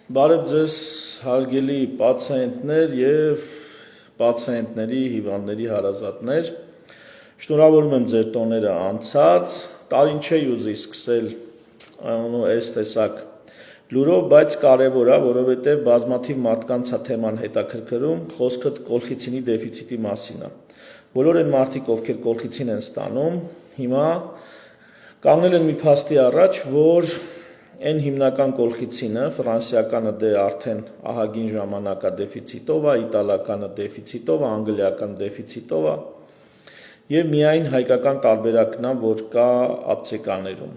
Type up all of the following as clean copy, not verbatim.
Բարև ձեզ հարգելի պացիենտներ և պացիենտների հիվանդների հարազատներ, շնորհավորում եմ ձեր տոները անցած, տարին չէի ուզի սկսել այս տեսակ լուրով, բայց կարևոր է, որովհետև բազմաթիվ մարդկանց է թեման հետաքրքրում, խոսքը կոլխիցինի դեֆիցիտի մասին է։ Բոլոր այն մարդիկ, ովքեր կոլխիցին են ստանում, հիմա կանգնել են մի փաստի առաջ, որ այն հիմնական կոլխիցինը, ֆրանսիականը դե արդեն ահագին ժամանակ է դեֆիցիտով է, իտալականը դեֆիցիտով է, անգլիական դեֆիցիտով է, և միայն հայկական տարբերակն է, որ կա ապտեկաներում։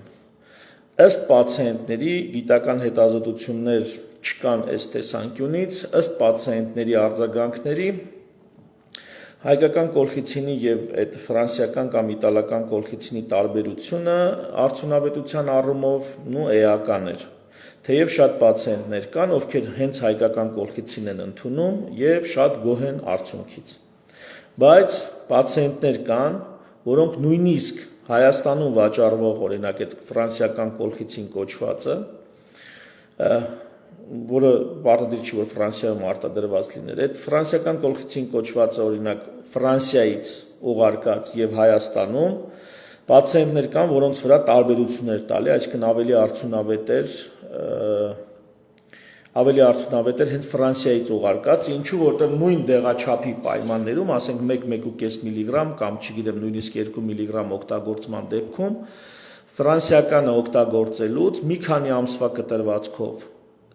Ըստ պացիենտների գիտական հետազոտություններ չկան այս տեսանկյունից, ըստ պացիենտների արձագանքների հայկական կոլխիցինի և այդ ֆրանսիական կամ իտալական կոլխիցինի տարբերությունը արդյունավետության առումով էական էր, թեև շատ պացիենտներ կան, ովքեր հենց հայկական կոլխիցին են ընդունում և շատ գոհ են արդյունքից։ Բայց պացիենտներ կան, որոնք նույնիսկ Հայաստանում վաճառվող օրինակ այդ ֆրանսիական կոլխիցին կոչվածը, որը պարտադիր չի, որ Ֆրանսիայում արտադրված լիներ, այդ ֆրանսիական կոլխիցին կոչվածը օրինակ Ֆրանսիայից ուղարկած և Հայաստանում պացիենտներ կան, որոնց վրա տարբերություններ տալի, այսինքն ավելի արդյունավետ էր հենց Ֆրանսիայից ուղարկած, ինչու որտեղ նույն դեղաչափի պայմաններում, ասենք 1-1.5 միլիգրամ կամ չգիտեմ նույնիսկ 2 միլիգրամ օգտագործման դեպքում ֆրանսիականը օգտագործելուց մի քանի ամսվա կտրվածքով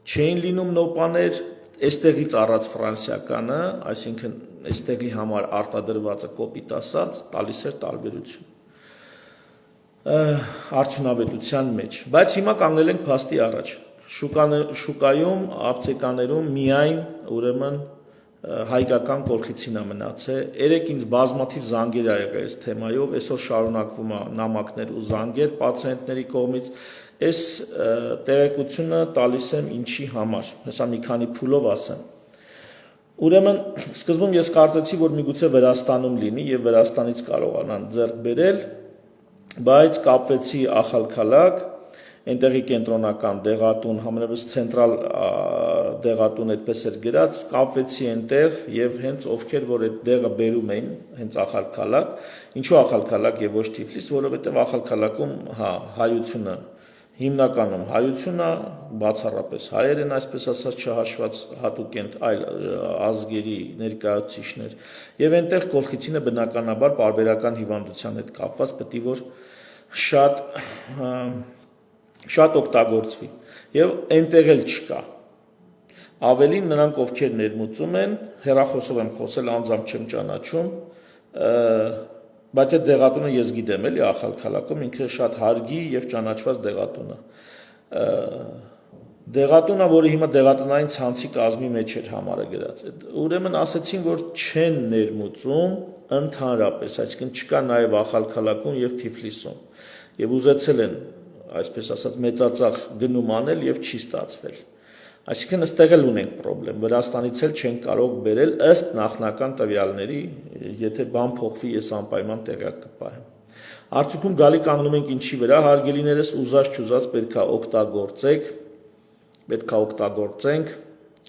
չէին լինում նոպաներ, այստեղից առած ֆրանսիականը, այսինքն այստեղի համար արտադրվածը կոպիտ ասած տալիս էր տարբերություն արդյունավետության մեջ, բայց հիմա կանգնել ենք փաստի առաջ, շուկայում, ապտեկաներում միայն ուրեմն հայկական կոլխիցին է մնացել, երեկ ինձ բազմաթիվ զանգեր ա եղել այս թեմայով, այսօր շարունակվում է նամակներ ու զանգեր պացիենտների կողմից, այս տեղեկությունը տալիս եմ ինչի համար, հեսա մի քանի փուլով ասեմ։ Ուրեմն սկզբում ես կարծեցի, որ միգուցե Վրաստանում լինի և Վրաստանից կարողանան ձեռք բերել, բայց կապվեցի Ախալքալակ, այնտեղի կենտրոնական դեղատուն, համենայնիվս ցենտրալ դեղատուն այդպես էր գրած, կապվեցի այնտեղ և հենց ովքեր որ այդ դեղը բերում էին, հենց Ախալքալակ, ինչու Ախալքալակ և ոչ Թիֆլիս, որովհետև Ախալքալակում հայությունը հիմնականում հայությունը, բացառապես հայեր են, այսպես ասած չհաշված հատուկ այլ ազգերի ներկայացուցիչներ, և այնտեղ կոլխիցինը բնականաբար պարբերական հիվանդության հետ կապված պետք է որ շատ օգտագործվի, և այնտեղ էլ չկա։ Ավելին նրանք ովքեր ներմուծում են, հեռախոսով եմ խոսել, անձամբ չեմ ճանաչում, բայց այդ դեղատունը ես գիտեմ էլի Ախալքալակում, ինքը շատ հարգի և ճանաչված դեղատուն է։ Դեղատունը, որը հիմա դեղատնային ցանցի կազմի մեջ էր համարը գրած, ուրեմն ասեցին, որ չեն ներմուծում ընդհանրապես, այսինքն չկա նաև Ախալքալակում և Թիֆլիսում, և ուզեցել են, այսպես ասած, մեծածախ գնում անել և չի ստացվել։ Այսինքն այստեղ էլ ունենք պրոբլեմ, Վրաստանից էլ չեն կարող բերել ըստ նախնական տվյալների, եթե բան փոխվի, ես անպայման տեղյակ կպահեմ։ Արդյունքում գալի կանգնում ենք ինչի վրա, հարգելիներս ուզած-չուզած պետք է օգտագործենք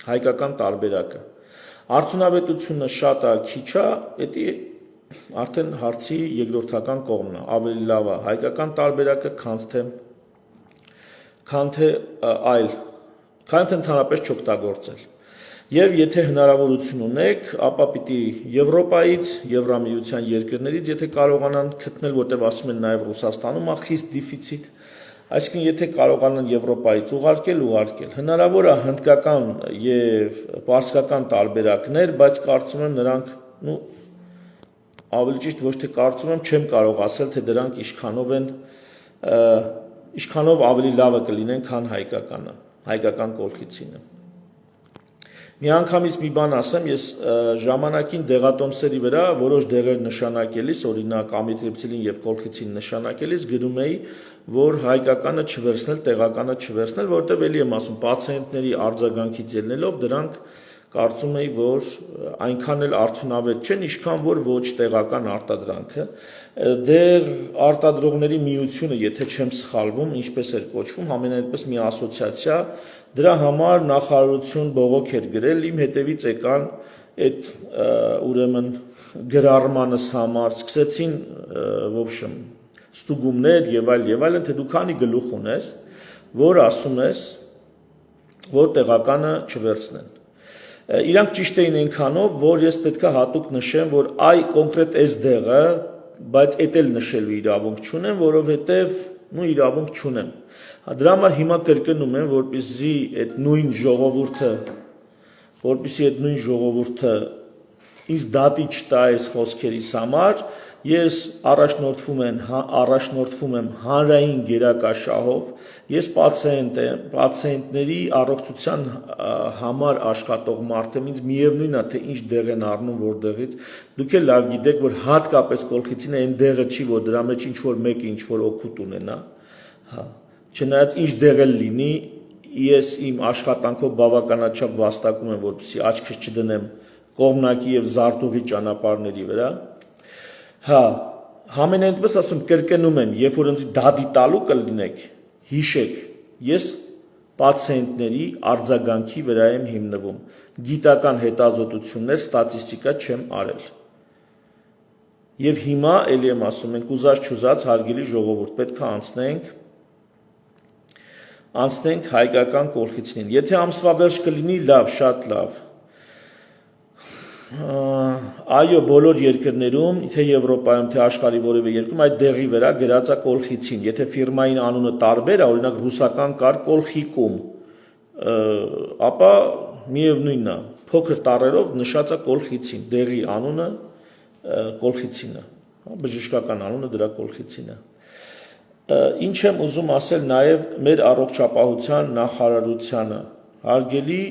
հայկական տարբերակը։ Արդյունավետությունը շատ է, քիչ է, դա արդեն հարցի երկրորդական կողմն է, ավելի լավ է հայկական տարբերակը, քան թե ընդհանրապես չօգտագործել։ Եվ եթե հնարավորություն ունեք, ապա պիտի Եվրոպայից, Եվրամիության երկրներից, եթե կարողանան գտնել, որտեղ ասում են նաև Ռուսաստանում է խիստ դեֆիցիտ, այսինքն եթե կարողանան Եվրոպայից ուղարկել, հնարավոր է հնդկական և պարսկական տարբերակներ, բայց կարծում եմ նրանք, ավելի ճիշտ ոչ թե կարծում եմ, չեմ կարող ասել, թե դրանք ինչքանով ավելի լավը կլինեն, քան հայկական կոլխիցինը։ Միանգամից մի բան ասեմ, ես ժամանակին դեղատոմսերի վրա որոշ դեղեր նշանակելիս, օրինակ ամիտրիպսիլին և կոլխիցին նշանակելիս գրում էի, որ հայկականը չվերցնել, տեղականը չվերցնել, որովհետև էլի եմ ասում, պացիենտների արձագանքից ելնելով դրանք կարծում եի, որ այնքան էլ արդյունավետ չեն, ինչքան որ ոչ տեղական արտադրանքը։ Դեռ արտադրողների միությունը, եթե չեմ սխալվում, ինչպես էր կոչվում, համենայնպես մի ասոցիացիա, դրա համար նախարարություն բողոք էր գրել, իմ հետևից եկան այդ ուրեմն գրառմանս համար, սկսեցին в общем ստուգումներ եւ այլն, թե դու քանի գլուխ ունես, որ ասում ես, որ տեղականը չվերցնեն։ Իրանք ճիշտ էին այնքանով, որ ես պետք է հատուկ նշեմ, որ այ կոնկրետ այս դեղը, բայց էդ էլ նշելու իրավունք չունեմ, որովհետև իրավունք չունեմ։ Դրա համար հիմա կրկնում եմ, որպեսզի այդ նույն ժողովուրդը ինձ դատի չտա այս խոսքերիս համար, ես առաջնորդվում եմ հանրային գերակաշահով, ես պացիենտների առողջության համար աշխատող մարդ եմ, ինձ միևնույն է, թե ինչ դեղ են առնում որտեղից, դուք էլ լավ գիտեք, որ հատկապես կոլխիցին այն դեղը չի, որ դրա մեջ ինչ-որ մեկը ինչ-որ օգուտ ունենա, չնայած ինչ դեղ էլ լինի, ես իմ աշխատանքով բավականաչափ վաստակում եմ, որպեսզի աչքս չդնեմ կողմնակի եւ զարտուղի ճանապարհների վրա, համենայնպես ասում կրկնում եմ, երբ որ ինձ դատի տալու կլինեք, հիշեք, ես պացիենտների արձագանքի վրա եմ հիմնվում, գիտական հետազոտություններ, ստատիստիկա չեմ արել։ Եվ հիմա ելի եմ ասում, մենք ուզած-չուզած հարգելի ժողովուրդ պետք է անցնենք հայկական կոլխիցնին։ Եթե ամսվա վերջ կլինի, լավ, շատ լավ։ Այո, բոլոր երկրներում, թե Եվրոպայում, թե աշխարհի որևէ երկրում այդ դեղի վրա գրած է կոլխիցին։ Եթե ֆիրմային անունը տարբեր է, օրինակ ռուսական կար կոլխիկում, ապա միևնույնն է, փոքր տառերով նշած է կոլխիցին, դեղի անունը կոլխիցին է, բժշկական անունը դրա կոլխիցին է։ Ինչ եմ ուզում ասել նաև մեր առողջապահության նախարարությանը, հարգելի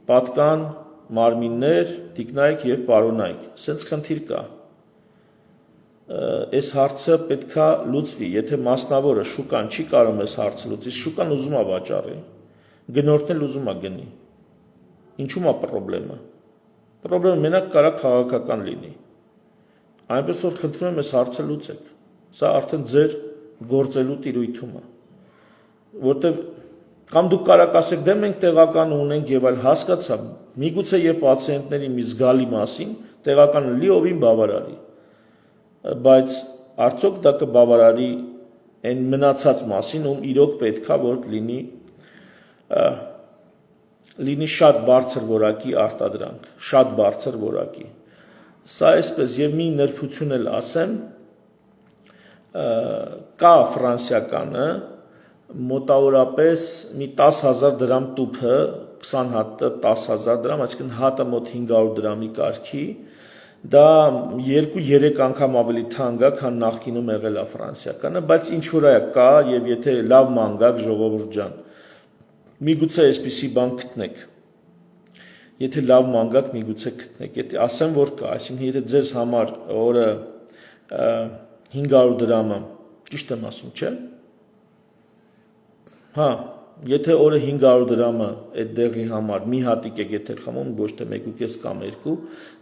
պատկան մարմիններ, տիկնայք եւ պարոնայք, սենց խնդիր կա։ Այս հարցը պետքա լուծվի, եթե մասնավորը շուկան չի կարող այս հարցը լուծի, շուկան ուզում է վաճառի, գնորդն էլ ուզում է գնի։ Ինչու՞մ է խնդրեմը։ Խնդրեմը մենակ կարա քաղաքական լինի։ Այնպես որ խնդրում եմ այս հարցը լուծեք։ Սա արդեն ձեր գործելու տիրույթում է։ Որտեւ կամ դուք կարաք ասեք, դե մենք տեղական ունենք եւ այլ, հասկացա, միգուցե եւ պացիենտների մի զգալի մասին տեղականը լիովին բավարարի, բայց արդյոք դա կբավարարի այն մնացած մասին, ում իրոք պետքա որ լինի շատ բարձր որակի արտադրանք, շատ բարձր որակի։ Սա այսպես եւ մի նրբություն էլ ասեմ, կա ֆրանսիականը մոտավորապես մի 10,000 դրամ տուփը, 20 հատը 10,000 դրամ, այսինքն հատը մոտ 500 դրամի կարգի, դա 2-3 անգամ ավելի թանկ է, քան նախկինում եղել է ֆրանսիականը, բայց ինչ որ կա եւ եթե լավ մանգակ ժողովուրդ ջան, միգուցե այսպիսի բան գտնեք։ Եթե լավ մանգակ միգուցե գտնեք, եթե ասեմ որ կա, այսինքն եթե ձեզ համար օրը 500 դրամը, ճիշտ եմ ասում, չէ՞։ Եթե օրը 500 դրամը այդ դեղի համար մի հատիկ եք եթե խմում, ոչ թե 1.5 կամ 2,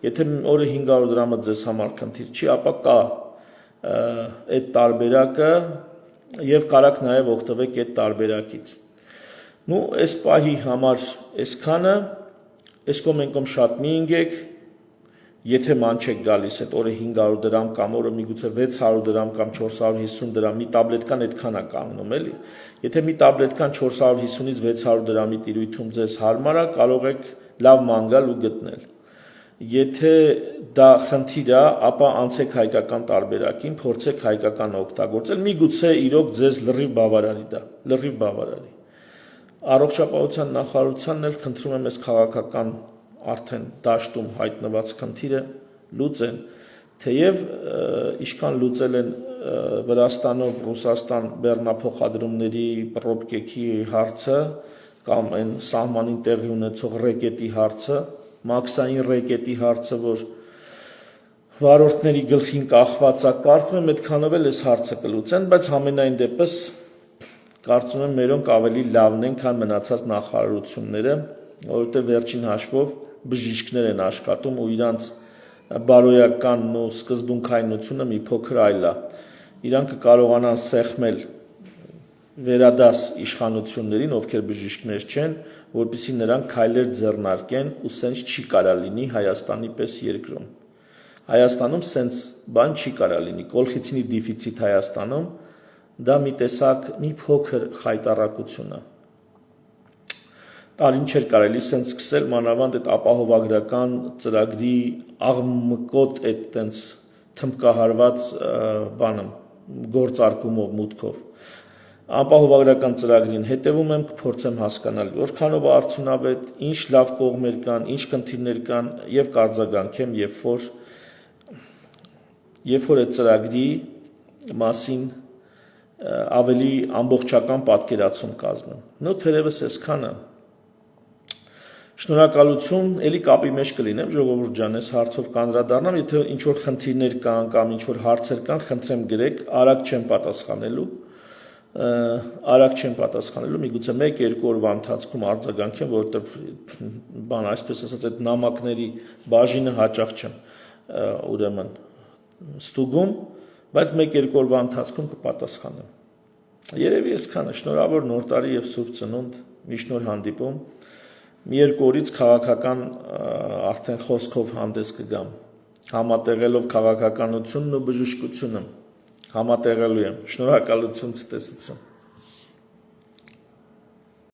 եթե օրը 500 դրամը ձեզ համար խնդիր չի, ապա կա այդ տարբերակը եւ կարաք նաեւ օգտվեք այդ տարբերակից։ Այս պահի համար այսքանը, այս կոմենկոմ շատ մի ինգեք, եթե ման չեք գալիս այդ օրը 500 դրամ կամ օրը միգուցե 600 դրամ կամ 450 դրամ, մի տաբլետկան այդքան է կանգնում էլի։ Եթե մի տաբլետկան 450-ից 600 դրամի տիրույթում ձեզ հարմար է, կարող եք լավ մանգալ ու գտնել։ Եթե դա խնդիր է, ապա անցեք հայկական տարբերակին, փորձեք հայկական օգտագործել, միգուցե իրոք ձեզ լրիվ բավարարի դա, լրիվ բավարարի։ Առողջապահության նախարարությանն էլ խնդրում եմ այս քաղաքական արդեն դաշտում հայտնված խնդիրը լուծեն, թեև ինչքան լուծել են Վրաստանով Ռուսաստան բեռնափոխադրումների պրոբկեքի հարցը կամ այն սահմանին տեղի ունեցող ռեկետի հարցը, մաքսային ռեկետի հարցը, որ վարորդների գլխին կախված է, կարծում եմ այդքանով էլ այս հարցը կլուծեն, բայց համենայն դեպս կարծում եմ մերոնք ավելի լավն են, քան մնացած նախարարությունները, որովհետև վերջին հաշվով բժիշկներ են աշխատում ու իրանց բարոյականն ու սկզբունքայնությունը մի փոքր այլ է։ Իրանք կկարողանան սեղմել վերադաս իշխանություններին, ովքեր բժիշկներ չեն, որպեսզի նրանք քայլեր ձեռնարկեն ու սենց չի կարա լինի Հայաստանի պես երկրում։ Հայաստանում սենց բան չի կարա լինի, կոլխիցինի դեֆիցիտ Հայաստանում դա մի տեսակ մի փոքր խայտառակություն է։ Տարին չէր կարելի սենց սկսել, մանավանդ այդ ապահովագրական ծրագրի աղմկոտ այդ տենց թմբկահարված բանը գործարկումով մուտքով։ Ապահովագրական ծրագրին հետևում եմ, կփորձեմ հասկանալ որքանով արդյունավետ, ինչ լավ կողմեր կան, ինչ խնդիրներ կան եւ կարձագանքեմ, երբ որ այդ ծրագրի մասին ավելի ամբողջական պատկերացում կազմեմ։ Նո թերևս այսքանը։ Շնորհակալություն, ելի կապի մեջ կլինեմ, ժողովուրդ ջան, այս հարցով կանդրադառնամ, եթե ինչ որ խնդիրներ կան կամ ինչ որ հարցեր կան, խնդրեմ գրեք, արագ չեմ պատասխանելու, միգուցե 1-2 օրվա ընթացքում արձագանքեմ, որովհետև բան այսպես ասած այդ նամակների բաժինը հաճախ չեմ ուրեմն ստուգում, բայց 1-2 օրվա ընթացքում կպատասխանեմ։ Երևի այսքանը, շնորհավոր նոր տարի եւ Սուրբ Ծնունդ, մի շնորհ հանդիպում։ Մի երկու օրից քաղաքական արդեն խոսքով հանդես կգամ, համատեղելով քաղաքականությունն ու բժշկությունը, համատեղելու եմ, շնորհակալություն, ցտեսություն։